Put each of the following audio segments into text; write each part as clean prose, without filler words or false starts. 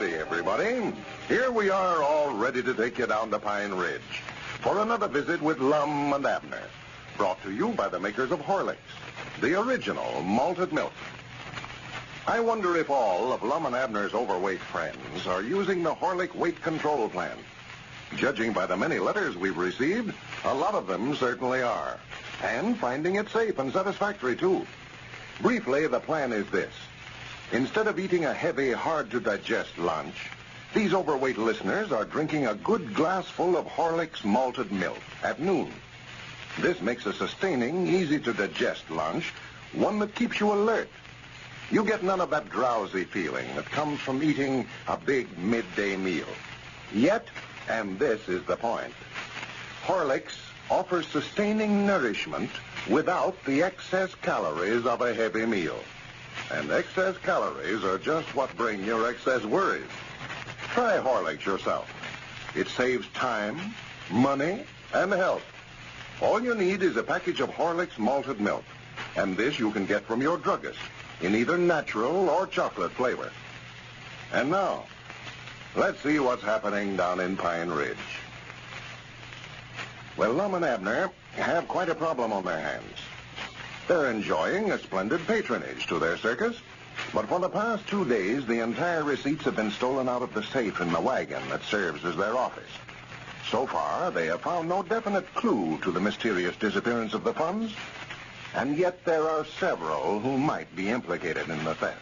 Howdy, everybody. Here we are, all ready to take you down to Pine Ridge for another visit with Lum and Abner, brought to you by the makers of Horlicks, the original malted milk. I wonder if all of Lum and Abner's overweight friends are using the Horlick weight control plan. Judging by the many letters we've received, a lot of them certainly are, and finding it safe and satisfactory, too. Briefly, the plan is this. Instead of eating a heavy, hard-to-digest lunch, these overweight listeners are drinking a good glassful of Horlick's malted milk at noon. This makes a sustaining, easy-to-digest lunch one that keeps you alert. You get none of that drowsy feeling that comes from eating a big midday meal. Yet, and this is the point, Horlicks offers sustaining nourishment without the excess calories of a heavy meal. And excess calories are just what bring your excess worries. Try Horlicks yourself. It saves time, money, and health. All you need is a package of Horlicks malted milk. And this you can get from your druggist in either natural or chocolate flavor. And now, let's see what's happening down in Pine Ridge. Well, Lum and Abner have quite a problem on their hands. They're enjoying a splendid patronage to their circus, but for the past 2 days, the entire receipts have been stolen out of the safe in the wagon that serves as their office. So far, they have found no definite clue to the mysterious disappearance of the funds, and yet there are several who might be implicated in the theft.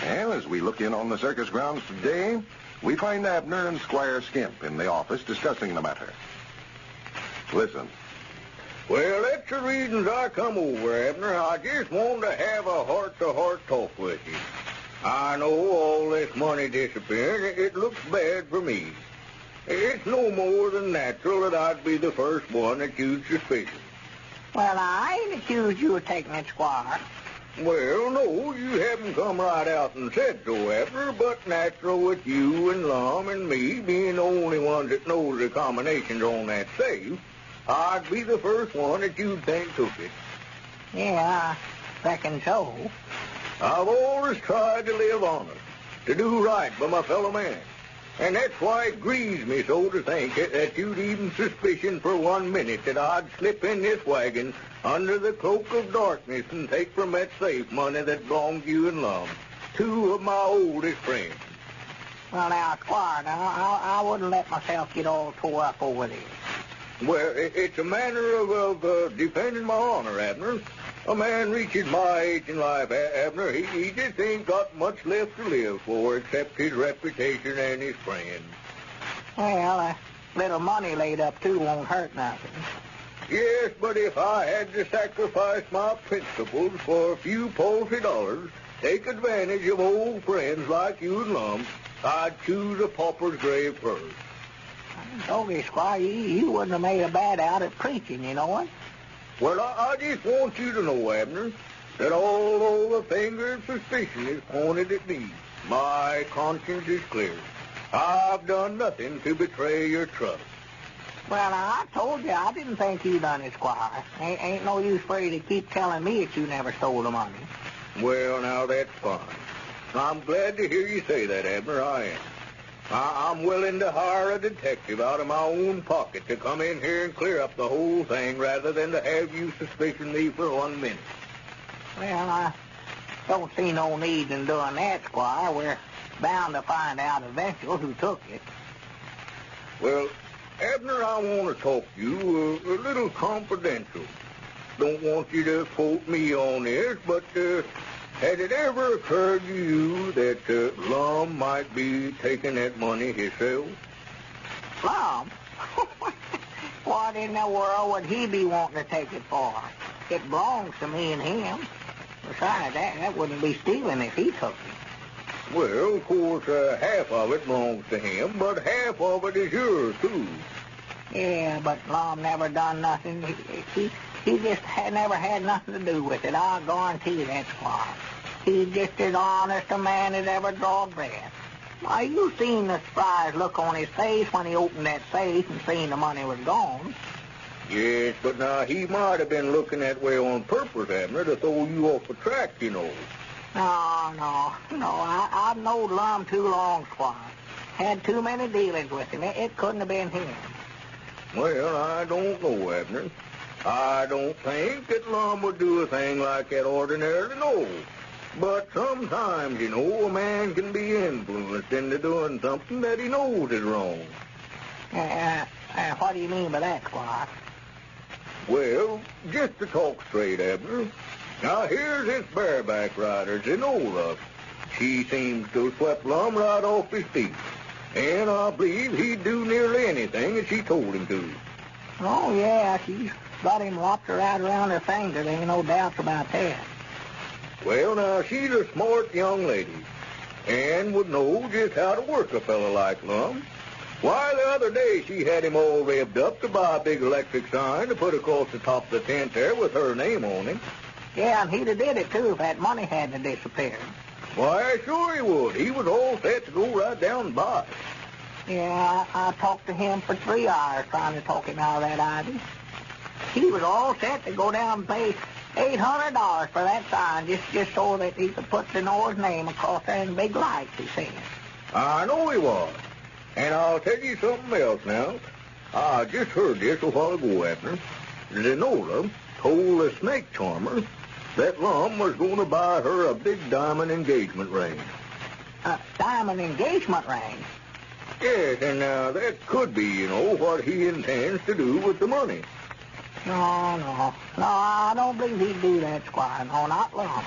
Well, as we look in on the circus grounds today, we find Abner and Squire Skimp in the office discussing the matter. Listen. Well, that's the reasons I come over, Abner. I just wanted to have a heart-to-heart talk with you. I know all this money disappearing, it looks bad for me. It's no more than natural that I'd be the first one accused suspicion. Well, I ain't accused you of taking it, Squire. Well, no, you haven't come right out and said so, Abner, but natural with you and Lum and me being the only ones that knows the combinations on that safe, I'd be the first one that you'd think took it. Yeah, I reckon so. I've always tried to live honest, to do right by my fellow man. And that's why it grieves me so to think that you'd even suspicion for 1 minute that I'd slip in this wagon under the cloak of darkness and take from that safe money that belonged to you and Lum, 2 of my oldest friends. Well, now, Squire, I wouldn't let myself get all tore up over this. Well, it's a matter of defending my honor, Abner. A man reaches my age in life, Abner, he just ain't got much left to live for except his reputation and his friends. Well, a little money laid up, too, won't hurt nothing. Yes, but if I had to sacrifice my principles for a few paltry dollars, take advantage of old friends like you and Lum, I'd choose a pauper's grave first. I told you, Squire, you wouldn't have made a bad out at preaching, you know what? Well, I just want you to know, Abner, that although the finger of suspicion is pointed at me, my conscience is clear. I've done nothing to betray your trust. Well, I told you I didn't think you done it, Squire. Ain't no use for you to keep telling me that you never stole the money. Well, now, that's fine. I'm glad to hear you say that, Abner, I am. I'm willing to hire a detective out of my own pocket to come in here and clear up the whole thing rather than to have you suspicion me for 1 minute. Well, I don't see no need in doing that, Squire. We're bound to find out eventually who took it. Well, Abner, I want to talk to you a little confidential. Don't want you to quote me on this, but had it ever occurred to you that Lum might be taking that money himself? Lum? What in the world would he be wanting to take it for? It belongs to me and him. Besides, that wouldn't be stealing if he took it. Well, of course, half of it belongs to him, but half of it is yours, too. Yeah, but Lum never done nothing. He just never had nothing to do with it. I'll guarantee that, Squire. He's just as honest a man as ever drawed breath. Why, you seen the surprised look on his face when he opened that safe and seen the money was gone. Yes, but now he might have been looking that way on purpose, Abner, to throw you off the track, you know. No. I've knowed Lum too long, Squire. Had too many dealings with him. It couldn't have been him. Well, I don't know, Abner. I don't think that Lum would do a thing like that ordinarily, no. But sometimes, a man can be influenced into doing something that he knows is wrong. What do you mean by that, Squire? Well, just to talk straight, Abner. Now, here's this bareback rider, Zenola. She seems to have swept Lum right off his feet. And I believe he'd do nearly anything that she told him to. Oh, yeah, she's got him wrapped right around her finger. There ain't no doubts about that. Well, now, she's a smart young lady and would know just how to work a fellow like Lum. Why, the other day she had him all revved up to buy a big electric sign to put across the top of the tent there with her name on it. Yeah, and he'd have did it, too, if that money hadn't disappeared. Why, sure he would. He was all set to go right down and buy it. Yeah, I talked to him for 3 hours trying to talk him out of that idea. He was all set to go down and pay $800 for that sign just so that he could put Zenora's name across there in big lights, he said. I know he was. And I'll tell you something else now. I just heard this a while ago, Abner. Zenora told the snake charmer that Lum was going to buy her a big diamond engagement ring. A diamond engagement ring? Yes, and now that could be, what he intends to do with the money. No, I don't believe he'd do that, Squire. No, not Lum.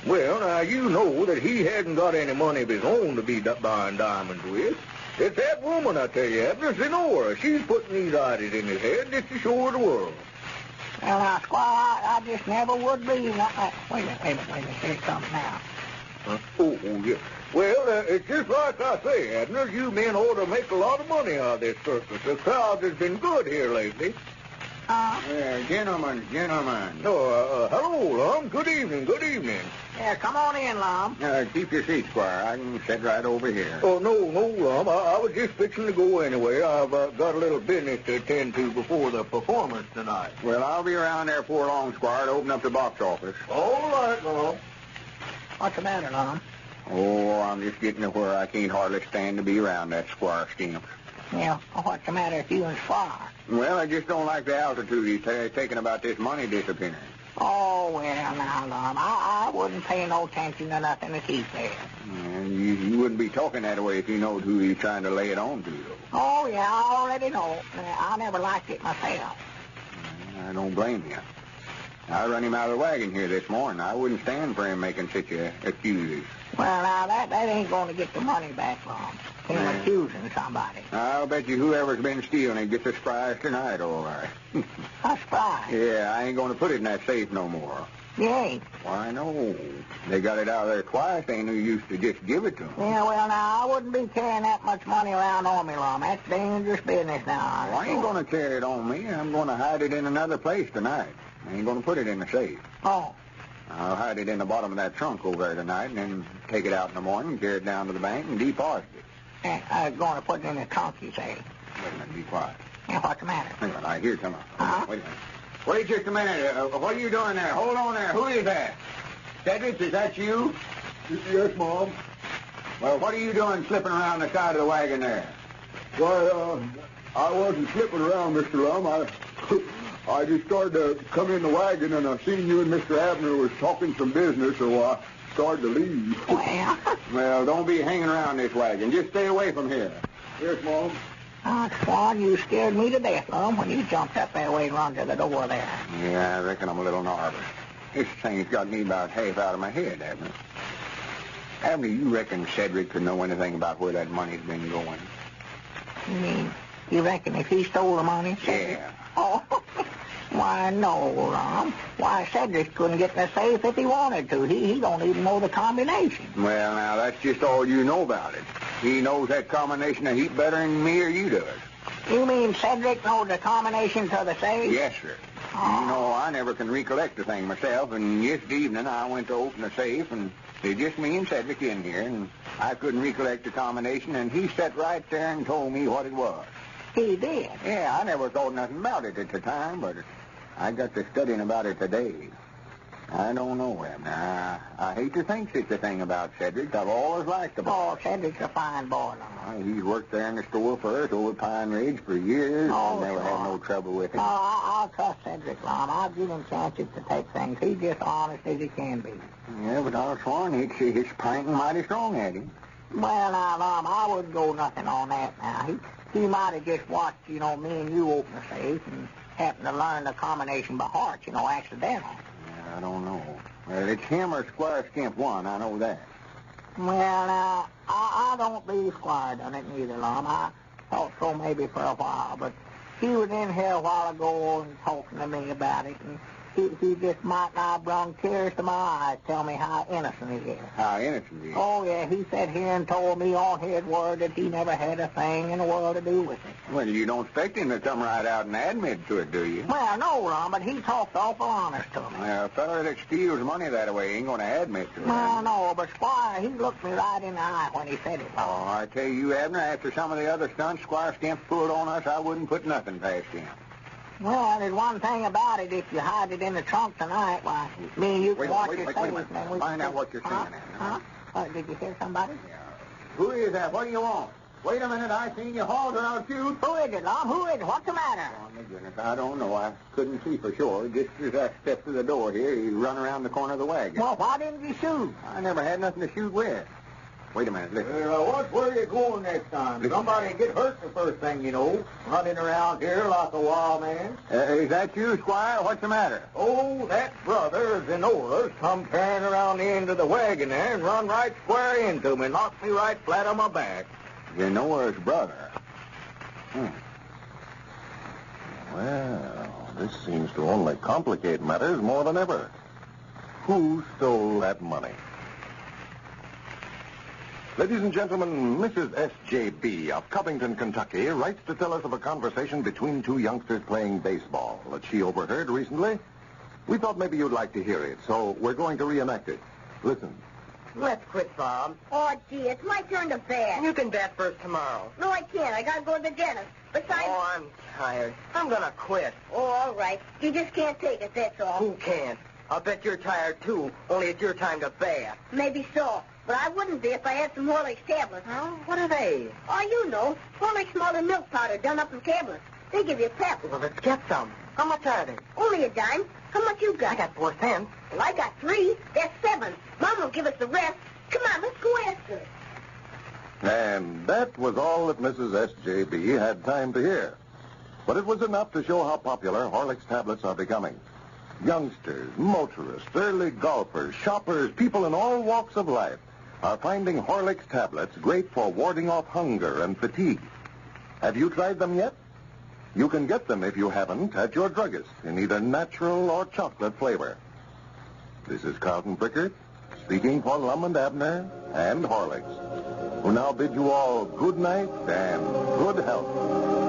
Well, now, you know that he hasn't got any money of his own to be buying diamonds with. It's that woman, I tell you, Abner, Zenora. She's putting these ideas in his head just to show her the world. Well, now, Squire, I just never would believe that. Wait a minute. Here's something now. Oh, yeah. Well, it's just like I say, Abner. You men ought to make a lot of money out of this circus. The crowd has been good here lately. Gentlemen. Hello, Lum. Good evening. Yeah, come on in, Lum. Keep your seat, Squire. I can sit right over here. Oh, no, Lum. I was just fixing to go anyway. I've got a little business to attend to before the performance tonight. Well, I'll be around there before long, Squire, to open up the box office. All right, Lum. What's the matter, Lum? Oh, I'm just getting to where I can't hardly stand to be around that Squire Stimp. Yeah, what's the matter with you and Squire? Well, I just don't like the altitude he's taking about this money disappearing. Oh, well, now, Lum, I wouldn't pay no attention to nothing that he said. And you wouldn't be talking that way if you knowed who he's trying to lay it on to, though. Oh, yeah, I already know. I never liked it myself. I don't blame you. I run him out of the wagon here this morning. I wouldn't stand for him making such accuses. Well, now, that ain't going to get the money back, Lum. Him accusing somebody. I'll bet you whoever's been stealing it gets a surprise tonight, all right. A surprise? Yeah, I ain't going to put it in that safe no more. You ain't? Why, no. They got it out of there twice. Ain't no use to just give it to them. Yeah, well, now, I wouldn't be carrying that much money around on me, Lum. That's dangerous business now. Well, I ain't going to carry it on me. I'm going to hide it in another place tonight. I ain't going to put it in the safe. Oh. I'll hide it in the bottom of that trunk over there tonight and then take it out in the morning, carry it down to the bank, and deposit it. I was going to put it in the trunk, you say. Wait a minute, be quiet. Yeah, what's the matter? Hang on, I hear someone. Uh-huh. Wait a minute. Wait just a minute. What are you doing there? Hold on there. Who is that? Cedric, is that you? Yes, Mom. Well, what are you doing slipping around the side of the wagon there? Why, I wasn't slipping around, Mr. Lum. I just started to come in the wagon, and I seen you and Mr. Abner was talking some business, so I started to leave. Well? Well, don't be hanging around this wagon. Just stay away from here. Yes, Mom. Swan, you scared me to death, Lum, when you jumped up that way and run to the door there. Yeah, I reckon I'm a little nervous. This thing's got me about half out of my head, Abner. Abner, you reckon Cedric could know anything about where that money's been going? You mean, you reckon if he stole the money, Cedric? Yeah. Oh, why, no, Lum. Why, Cedric couldn't get in the safe if he wanted to. He don't even know the combination. Well, now, that's just all you know about it. He knows that combination a heap better than me or you does. You mean Cedric knows the combination to the safe? Yes, sir. Oh. You know, I never can recollect the thing myself, and yesterday evening I went to open the safe, and there's just me and Cedric in here, and I couldn't recollect the combination, and he sat right there and told me what it was. He did? Yeah, I never thought nothing about it at the time, but I got to studying about it today. I don't know, Abner. I hate to think such a thing about Cedric. I've always liked the boy. Oh, Cedric's a fine boy, Lum. He's worked there in the store for us over at Pine Ridge for years. Oh, Never sure. had no trouble with him. No, I'll trust Cedric, Lum. I'll give him chances to take things. He's just honest as he can be. Yeah, but I'll sworn he's pinting mighty strong at him. Well, now, Lum, I wouldn't go nothing on that now. He might have just watched, me and you open the safe and happened to learn the combination by heart, accidental. I don't know. Well, it's him or Squire Skimp one, I know that. Well, now, I don't believe Squire done it neither, Lum. I thought so maybe for a while, but he was in here a while ago and talking to me about it, and he just might not brung tears to my eyes, tell me how innocent he is. How innocent he is? Oh, yeah, he sat here and told me on his word that he never had a thing in the world to do with it. Well, you don't expect him to come right out and admit to it, do you? Well, no, Lum, but he talked awful honest to me. A feller that steals money that way ain't going to admit to it. Well, no, but Squire, he looked me right in the eye when he said it, Lum. Oh, I tell you, Abner, after some of the other stunts Squire Skimp pulled on us, I wouldn't put nothing past him. Well, there's one thing about it. If you hide it in the trunk tonight, why, me and you can watch your wait safe. a minute. And we Find can... out what you're saying, Abner. Huh? Did you hear somebody? Yeah. Who is that? What do you want? Wait a minute. I seen you hauled or I'll shoot. Who is it, Lum? Who is it? What's the matter? Oh, my goodness. I don't know. I couldn't see for sure. Just as I stepped through the door here, he run around the corner of the wagon. Well, why didn't you shoot? I never had nothing to shoot with. Wait a minute. Listen. Where you going next time? Somebody get hurt the first thing you know. Running around here like a wild man. Is that you, Squire? What's the matter? Oh, that brother of Zenola's come tearing around the end of the wagon there and run right square into me, knocked me right flat on my back. Noah's brother. Well, this seems to only complicate matters more than ever. Who stole that money? Ladies and gentlemen, Mrs. S.J.B. of Covington, Kentucky, writes to tell us of a conversation between two youngsters playing baseball that she overheard recently. We thought maybe you'd like to hear it, so we're going to reenact it. Listen. Let's quit, Bob. Oh, gee, it's my turn to bat. You can bat first tomorrow. No, I can't. I gotta go to the dentist. Besides... Oh, I'm tired. I'm gonna quit. Oh, all right. You just can't take it, that's all. Who can't? I'll bet you're tired, too, only it's your time to bat. Maybe so. But I wouldn't be if I had some Horlicks tablets. Huh? What are they? Oh, you know. Horlicks malted milk powder done up in tablets. They give you pep. Well, let's get some. How much are they? Only a dime. How much you got? I got 4 cents. Well, I got 3. That's 7. Mom will give us the rest. Come on, let's go ask her. And that was all that Mrs. S.J.B. had time to hear. But it was enough to show how popular Horlicks tablets are becoming. Youngsters, motorists, early golfers, shoppers, people in all walks of life are finding Horlicks tablets great for warding off hunger and fatigue. Have you tried them yet? You can get them, if you haven't, at your druggist in either natural or chocolate flavor. This is Carlton Prickert, speaking for Lum and Abner and Horlicks, who now bid you all good night and good health.